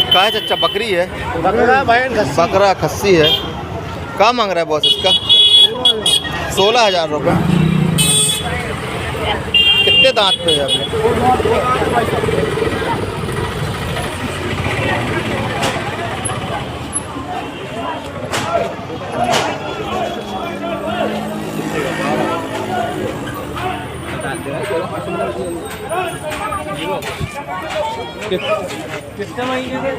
कहाँ है चच्चा? बकरी है, बकरा खस्सी है। कहाँ मांग रहा है बॉस इसका? 16,000 रुपये। कितने दांत पे है अभी? कितने महीने में?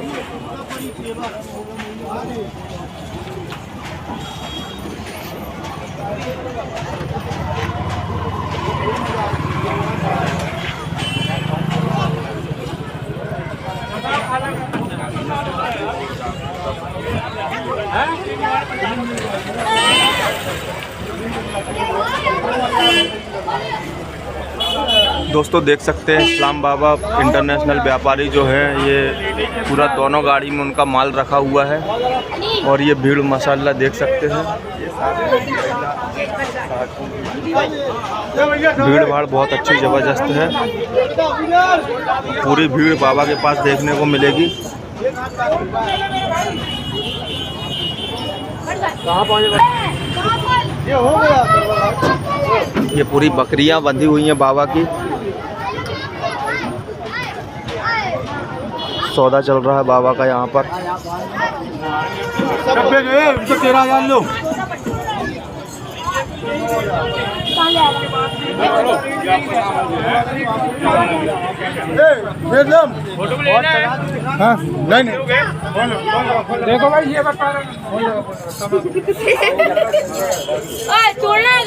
दोस्तों देख सकते हैं इस्लाम बाबा इंटरनेशनल व्यापारी जो है, ये पूरा दोनों गाड़ी में उनका माल रखा हुआ है। और ये भीड़ माशाल्लाह देख सकते हैं, भीड़ भाड़ बहुत अच्छी ज़बरदस्त है। पूरी भीड़ बाबा के पास देखने को मिलेगी। ये पूरी बकरियां बंधी हुई हैं बाबा की। सौदा चल रहा है बाबा का यहाँ पर। 13,000 लो। हाँ नहीं देखो भाई ये बता रहा छोड़ना है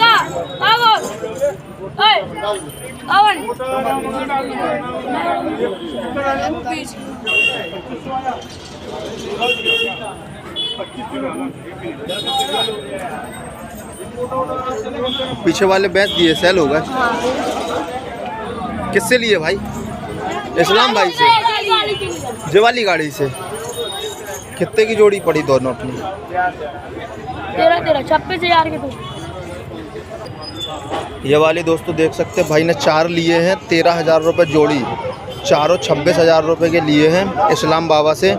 पीछे वाले बेच दिए, सेल हो गए। किससे लिए भाई? इस्लाम भाई से, जेवाली गाड़ी से। कितने की जोड़ी पड़ी दोनों अपनी? 26,000 के। तो ये वाली दोस्तों देख सकते हैं भाई ने 4 लिए हैं, 13,000 रुपये जोड़ी। चारों 26,000 रुपये के लिए हैं इस्लाम बाबा से।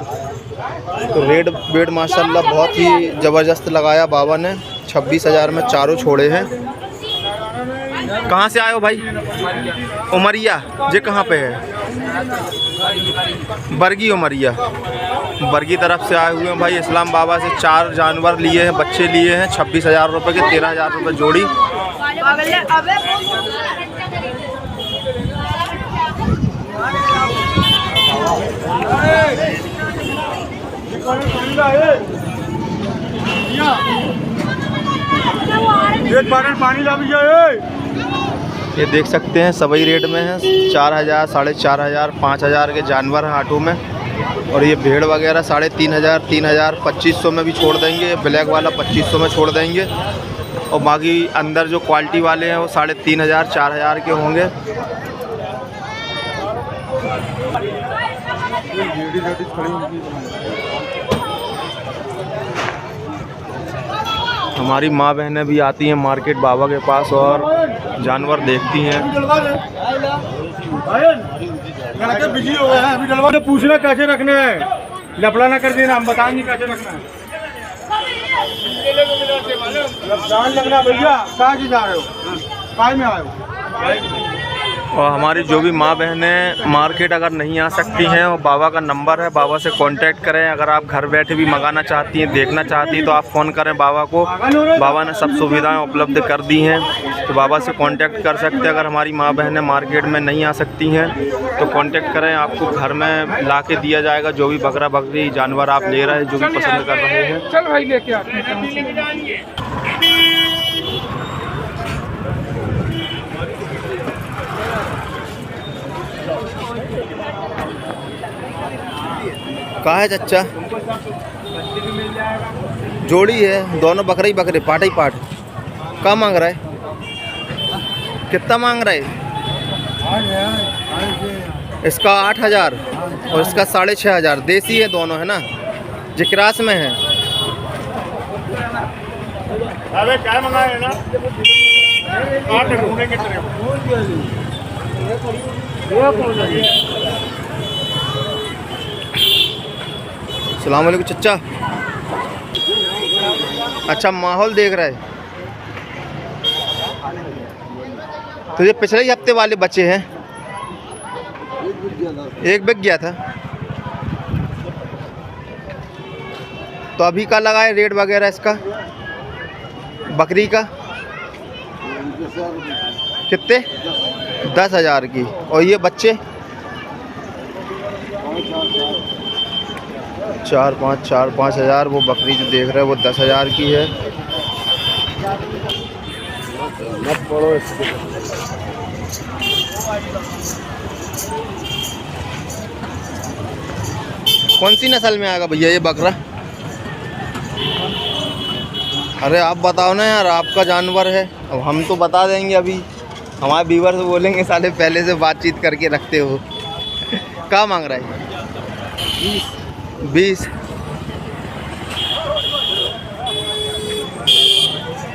तो रेट बेड माशाल्लाह बहुत ही ज़बरदस्त लगाया बाबा ने। 26,000 में चारों छोड़े हैं। कहाँ से आए हो भाई? उमरिया। जे कहाँ पे है? बरगी उमरिया, बरगी तरफ से आए हुए हैं भाई। इस्लाम बाबा से 4 जानवर लिए हैं, बच्चे लिए हैं। 26,000 रुपये के, 13,000 रुपये जोड़ी। पानी ला भी जाए। ये देख सकते हैं सभी रेट में है। 4,000, 4,500, 5,000 के जानवर हैं ऑटो में। और ये भेड़ वगैरह 3,500, 3,000, 2,500 में भी छोड़ देंगे। ब्लैक वाला 2,500 में छोड़ देंगे। और बाकी अंदर जो क्वालिटी वाले हैं वो 3,500, 4,000 के होंगे। हमारी माँ बहनें भी आती हैं मार्केट बाबा के पास और जानवर देखती हैं। बिजी हो गए हैं, अभी डलवा पूछना कैसे रखना है, लफड़ा ना कर देना, हम बताएंगे कैसे रखना है। लगना भैया, कहाँ से जा रहे हो, कहाँ में आए हो? और हमारी जो भी माँ बहनें मार्केट अगर नहीं आ सकती हैं, और बाबा का नंबर है, बाबा से कांटेक्ट करें। अगर आप घर बैठे भी मंगाना चाहती हैं, देखना चाहती हैं, तो आप फ़ोन करें बाबा को। बाबा ने सब सुविधाएं उपलब्ध कर दी हैं, तो बाबा से कांटेक्ट कर सकते हैं। अगर हमारी माँ बहनें मार्केट में नहीं आ सकती हैं तो कांटेक्ट करें, आपको घर में ला के दिया जाएगा। जो भी बकरा बकरी जानवर आप ले रहे हैं, जो भी पसंद कर रहे हैं। चल भाई लेके आते हैं। कहाँ है चच्चा? जोड़ी है, दोनों बकरे ही बकरे, पाट ही पाट। क्या मांग रहा है? कितना मांग रहा है? इसका 8,000 और इसका 6,500। देसी है दोनों, है ना? जो क्रास में है। अबे क्या मंगाए ना? 8 ढूंढने की तरफ। अस्सलाम वालेकुम चच्चा। अच्छा माहौल देख रहा है। तो ये पिछले ही हफ्ते वाले बच्चे हैं, एक बिक गया था। तो अभी का लगा है रेट वगैरह इसका बकरी का? कितने? 10,000 की। और ये बच्चे 4-5 हज़ार। वो बकरी जो देख रहे हैं वो 10,000 की है। कौन सी नस्ल में आएगा भैया ये बकरा? अरे आप बताओ ना यार, आपका जानवर है। अब हम तो बता देंगे, अभी हमारे व्यूअर्स बोलेंगे साले पहले से बातचीत करके रखते हो। क्या मांग रहा है? 20।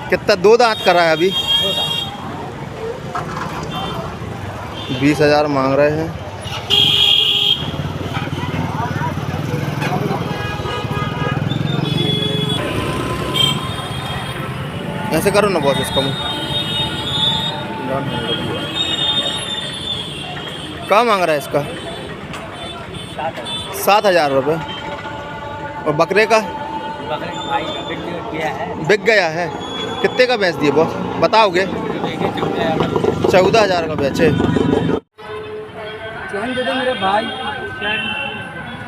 कितना? 2 दांत करा है अभी? 20,000 मांग रहे हैं। ऐसे करो ना बॉस इसका मुँह। क्या मांग रहा है इसका? 7,000 रुपये। और बकरे का? बिक गया है। कितने का बेच दिए बॉस बताओगे? 14,000 का बेचे। चैन दे दो मेरे भाई।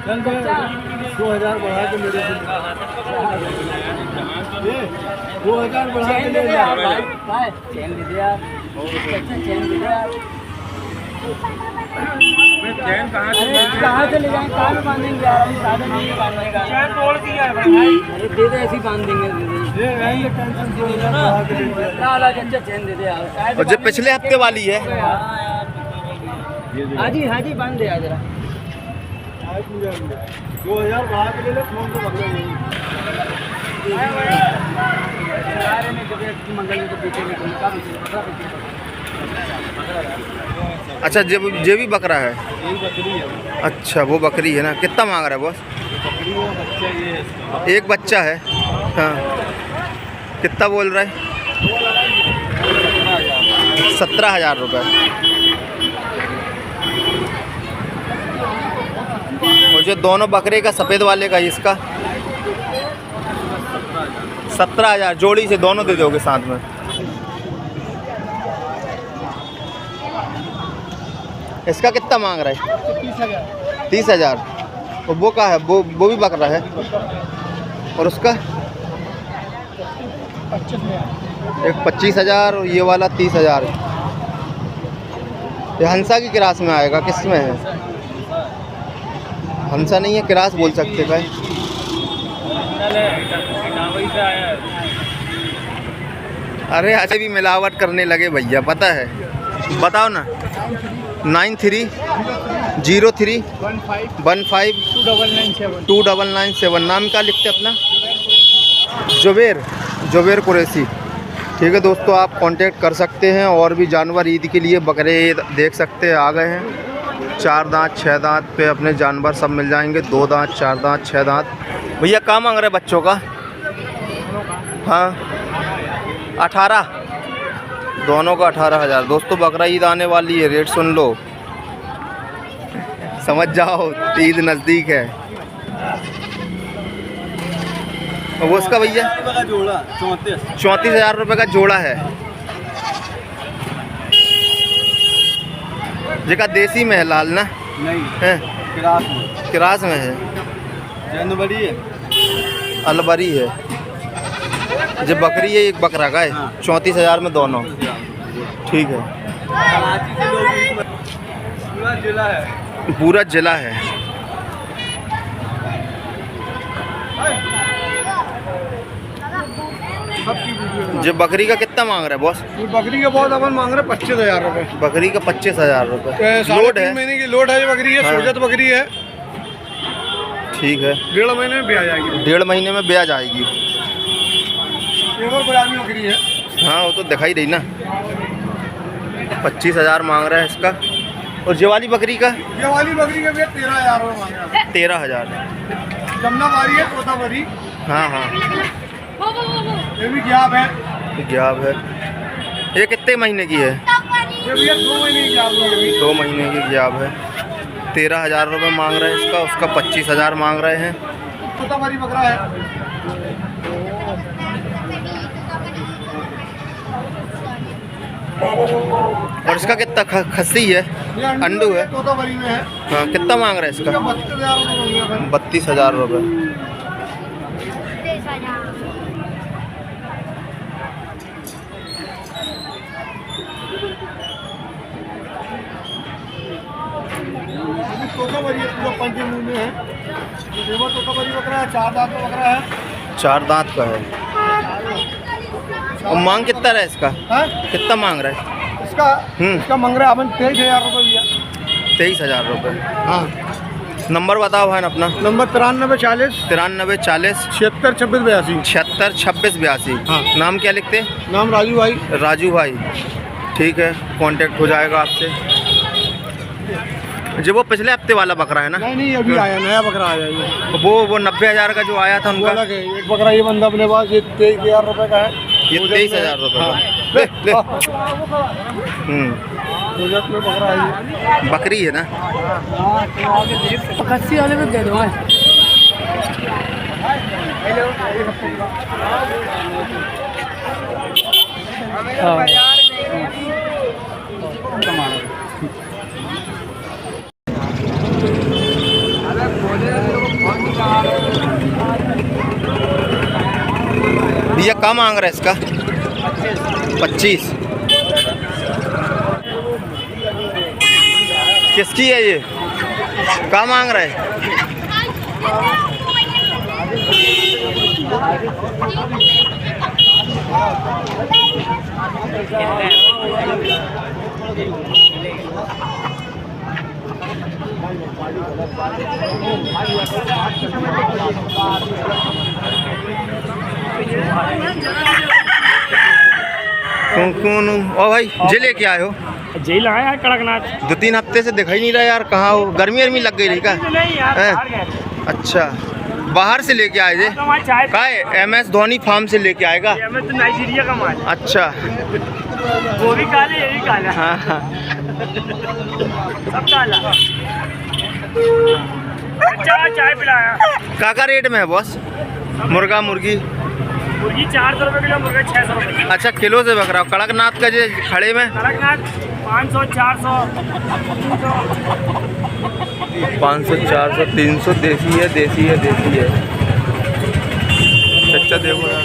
चल 2,000 बढ़ा के मेरे से 2,000 बढ़ा के ले यार भाई। चैन दे दे यार। चैन दे दे यार। चैन कहाँ से ले जाएं? कहाँ में बांधेंगे यार? हम साधन नहीं बांधने का। चैन तोड़ दिया है भाई। अरे दे दे, ऐसे ही बांध देंगे। दे दे टेंशन दे दे ना। ला चच्चा चैन दे दे यार। और जो पिछले हफ्ते वाली है? हाजी बांध दे यार जरा। 2,000 बढ़ा के ले ले। फोन तो बदल नहीं। अच्छा जे भी बकरा है? अच्छा वो बकरी है ना। कितना मांग रहा है बॉस? एक बच्चा है। हाँ कितना बोल रहा है? 17,000 रुपये। और जो दोनों बकरे का सफ़ेद वाले का इसका 17,000 जोड़ी से दोनों दे दोगे साथ में? इसका कितना मांग रहा है? 30,000। और वो का है? वो भी बकरा है। और उसका एक 25,000 और ये वाला 30,000। ये हंसा की क्रास में आएगा? किस में है? हंसा नहीं है, क्रास बोल सकते भाई। अरे ऐसे भी मिलावट करने लगे भैया, पता है। बताओ ना। 9315 नाम क्या लिखते अपना? जुबेर कुरैशी। ठीक है दोस्तों, आप कांटेक्ट कर सकते हैं। और भी जानवर ईद के लिए बकरे देख सकते हैं, आ गए हैं। 4 दांत 6 दांत पे अपने जानवर सब मिल जाएंगे। 2 दांत 4 दांत 6 दांत। भैया क्या मांग रहे बच्चों का? हाँ 18। दोनों का 18,000। दोस्तों बकरा ईद आने वाली है, रेट सुन लो, समझ जाओ, ईद नज़दीक है। और वो उसका भैया 34,000 रुपये का जोड़ा है। जेका देसी में है लाल ना? नहीं है क्रास में है। जानवरी है, अलबरी है। जो बकरी है एक बकरा का है। 34,000 में दोनों। ठीक है। पूरा जिला है। पूरा जिला है। जो बकरी का कितना मांग रहा है बॉस? बकरी का बहुत अपन मांग रहे 25,000 रुपये। बकरी का 25,000 रुपये। लोड है? 3 महीने की लोड है ये बकरी है। हाँ। सोजत बकरी है। ठीक है। 1.5 महीने में ब्याज आएगी। 1.5 महीने में ब्याज आएगी। और बरामी बकरी है। हाँ वो तो दिखाई रही ना। 25,000 मांग रहा है इसका। और ये वाली बकरी का? ये वाली बकरी का भी 13,000 रुपये मांग रहा है। 13,000। जमुनाबारी है, तोताबारी, हाँ हाँ वो ये भी ग्याब है। ग्याब है। ये कितने महीने की है? ये भैया 2 महीने की ग्याब है। ये भी 2 महीने की ग्याब है। 13,000 रुपये मांग रहे हैं इसका, उसका 25,000 मांग रहे हैं। तोताबारी बकरा है। और इसका कितना खस्सी है? ये अंडू है। तोताबारी में है। हाँ, कितना मांग रहे हैं इसका? 32,000 रुपये। 32,000 रुपये। तोताबारी है, पूरा पंजे मुंह में है। देवा तोताबारी बकरा है, 4 दांत का बकरा है। 4 दांत का है। और मांग कितना रहा है इसका? हाँ? कितना मांग रहा है? इसका मंग रहा है अपन 23,000 रुपये भैया। 23,000 रुपये। हाँ। नंबर बताओ भाई अपना। नंबर 9340 9340 76 26 82। 76 26 82। हाँ। नाम क्या लिखते? नाम राजू भाई। राजू भाई। ठीक है, कांटेक्ट हो जाएगा आपसे। जो वो पिछले हफ्ते वाला बकरा है ना? नहीं अभी आया, नया बकरा आया ये। वो 90,000 का जो आया था वो उनका। अलग है। एक बकरा ये बंदा अपने पास, ये 23,000 रुपये का है। ये 23,000 रुपये का। ले ले। प्रोजेक्ट में बकरा है ये। बकरी है ना? कच्ची वाले में दे दो। भैया क्या मांग रहा है इसका? 25। किसकी है ये? क्या मांग रहा है? कौन? ओ भाई जे लेके आए हो? जेल आया यार कड़कनाथ। 2-3 हफ्ते से दिखाई नहीं रहा यार, कहाँ हो? गर्मी वर्मी लग गई रही क्या? नहीं यार हैं? बाहर गए। अच्छा, बाहर से लेके आए थे? हमारे चाय का MS धोनी फार्म से लेके आएगा? हमें तो नाइजीरिया का माल। अच्छा। वो भी काले, ये भी काला। हाँ हाँ। सब काला। अच्छा चाय पिलाया। का रेट में है बॉस? मुर्गा मुर्गी? मुर्गी 400 रुपये किलो, मुर्गा 600 रुपये। अच्छा, किलो से बकरा। कड़कनाथ का जो खड़े में? कड़कनाथ 500 400 500 400 300। देसी है, देसी है, देसी है। अच्छा देखो यार।